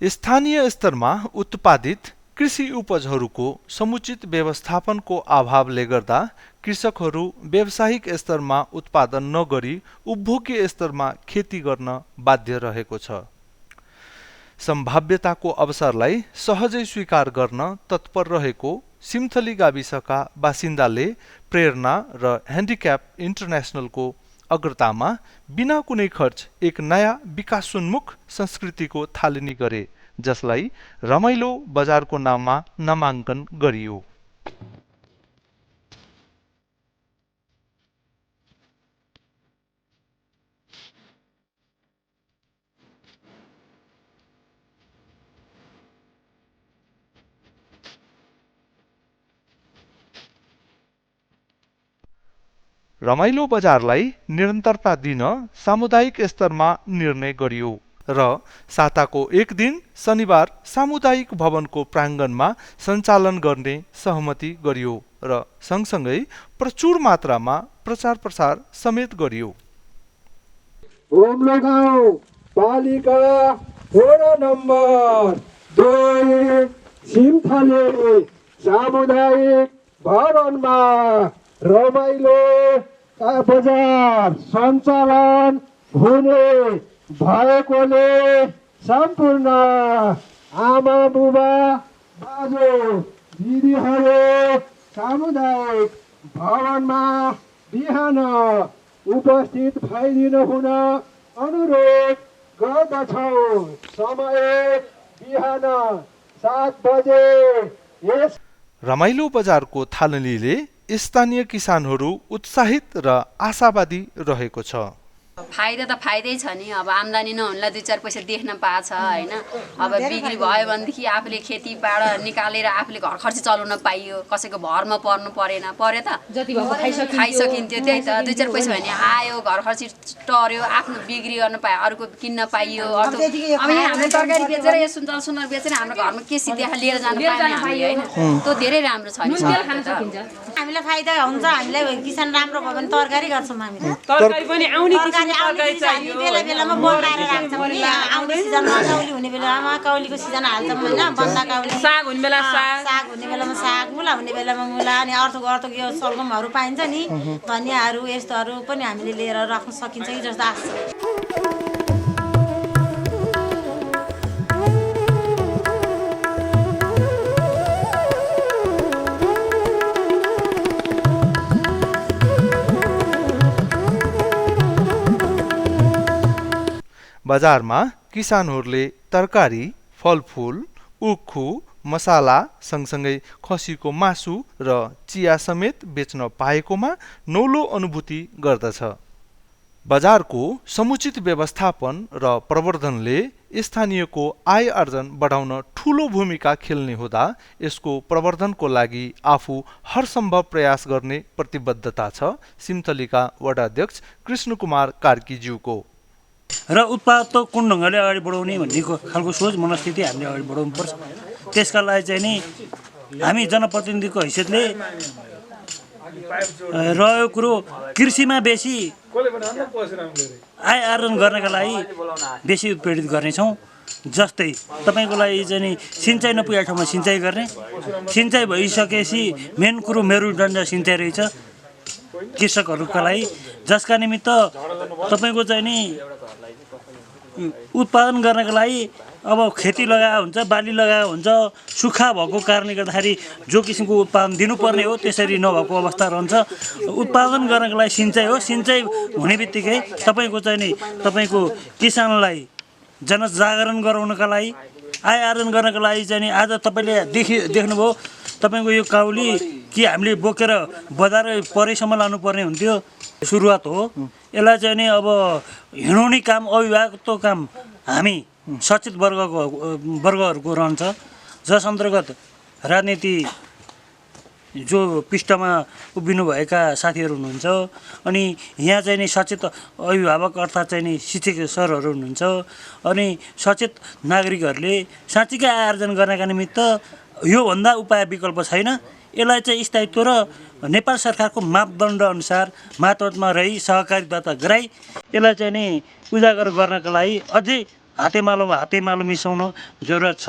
स्थानीय स्तरमा उत्पादित कृषि उपजहरूको समुचित व्यवस्थापनको अभावले गर्दा कृषकहरू व्यावसायिक स्तरमा उत्पादन नगरी उपभोग्य स्तरमा खेती गर्न बाध्य रहेको छ। सम्भाव्यताको अवसरलाई सहजै स्वीकार गर्न तत्पर रहेको सिमथली गाविसका बासिन्दाले प्रेरणा र ह्यान्डिक्याप इन्टरनेसनलको अग्रतामा बिना कुनै खर्च एक नयाँ विकासोन्मुख संस्कृतिको थालनी गरे, जसलाई रमाइलो बजारको नाममा नामाङ्कन गरियो। रमाइलो बजारलाई निरन्तरता दिन सामुदायिक स्तरमा निर्णय गरियो र साताको एक दिन शनिबार सामुदायिक भवनको प्राङ्गणमा सञ्चालन गर्ने सहमति गरियो र सँगसँगै प्रचुर मात्रामा प्रचार प्रसार समेत गरियो। उम्लोगाउँ पालिका वडा नम्बर 2 सिमथली सामुदायिक भवनमा रमाइलो बजार सञ्चालन हुने भएकोले सम्पूर्ण आमा बुबा बाजे दिदीहरू सामुदायिक भवनमा बिहान उपस्थित भइदिनु हुन अनुरोध गर्दछौँ। समय बिहान 7 बजे। यस रमाइलो बजारको थालनीले स्थानीय किसानहरू उत्साहित र आशावादी रहेको छ। फाइदा त फाइदै छ नि, अब आम्दानी नहुनलाई 2-4 पैसा देख्न पाछ हैन। अब बिक्री भयो भनेदेखि आफूले खेतीबाट निकालेर आफूले घर खर्च चलाउन पाइयो, कसैको भरमा पर्नु परेन। पर्यो त जति भएको खाइसकिन्थ्यो, त्यही त 2-4 पैसा भने आयो, घर खर्च टर्यो, आफ्नो बिक्री गर्न पायो, अरूको किन्न पाइयो। अब यहाँ हामीले तरकारी बेचेर यो सुन्दर बेचेर हाम्रो घरमा के सिद्ध्याह लिएर जान पाइयो हामीले हैन। त्यो धेरै राम्रो छ नि, खान सकिन्छ। हामीलाई फाइदा हुन्छ, हामीलाई किसान राम्रो भयो भने तरकारी गर्छौँ हामीले। तरकारी पनि आउने बेला बेलामा बनाएर राख्छौँ नि। आउने सिजनमा काउली हुने बेलामा काउलीको सिजन हाल्छौँ होइन। बन्दा काउली, साग हुने बेला साग हुने बेलामा साग, मुला हुने बेलामा मुला, अनि अर्थको यो सलगमहरू पाइन्छ नि, धनियाँहरू यस्तोहरू पनि हामीले लिएर राख्न सकिन्छ कि जस्तो आएको छ। बजारमा किसानहरूले तरकारी, फलफूल, उखु, मसाला सँगसँगै खसीको मासु र चिया समेत बेच्न पाएकोमा नौलो अनुभूति गर्दछ। बजारको समुचित व्यवस्थापन र प्रवर्धनले स्थानीयको आय आर्जन बढाउन ठूलो भूमिका खेल्ने हुँदा यसको प्रवर्धनको लागि आफू हरसम्भव प्रयास गर्ने प्रतिबद्धता छ सिमथलीका वडाध्यक्ष कृष्णकुमार कार्कीज्यूको। र उत्पाद त कुन ढङ्गले अगाडि बढाउने भन्ने खालको सोच मनस्थिति हामीले अगाडि बढाउनु पर्छ। त्यसका लागि चाहिँ नि हामी जनप्रतिनिधिको हैसियतले रह्यो कुरो कृषिमा बेसी आय आर्जन गर्नका लागि बेसी उत्प्रेरित गर्नेछौँ। जस्तै तपाईँको लागि चाहिँ नि सिँचाइ नपुगेको ठाउँमा सिँचाइ गर्ने, सिँचाइ भइसकेपछि मेन कुरो मेरुदण्ड सिँचाइ रहेछ कृषकहरूका लागि, जसका निमित्त तपाईँको चाहिँ नि उत्पादन गर्नका लागि अब खेती लगाएको हुन्छ, बाली लगाएको हुन्छ, सुक्खा भएको कारणले गर्दाखेरि जो किसिमको उत्पादन दिनुपर्ने हो त्यसरी नभएको अवस्था रहन्छ। उत्पादन गर्नको लागि सिँचाइ हो। सिँचाइ हुने बित्तिकै तपाईँको चाहिँ नि तपाईँको किसानलाई जनजागरण गराउनका लागि, आय आर्जन गर्नका लागि चाहिँ नि आज तपाईँले देख्नुभयो तपाईँको यो काउली कि हामीले बोकेर बजार परैसम्म लानुपर्ने हुन्थ्यो। सुरुवात हो। यसलाई चाहिँ नि अब हिँडाउने काम, अभिभावकको काम हामी सचेत वर्गहरूको रहन्छ, जस अन्तर्गत राजनीति जो पृष्ठमा उभिनुभएका साथीहरू हुनुहुन्छ, अनि यहाँ चाहिँ नि सचेत अभिभावक अर्थात् चाहिँ नि शिक्षक सरहरू हुनुहुन्छ, अनि सचेत नागरिकहरूले साँच्चीकै आय आर्जन गर्नका निमित्त योभन्दा उपाय विकल्प छैन। यसलाई चाहिँ स्थायित्व र नेपाल सरकारको मापदण्ड अनुसार मातहतमा रही सहकारिता गराई यसलाई चाहिँ नि उजागर गर्नका लागि अझै हातेमालोमा हातेमालो मिसाउन जरुरत छ।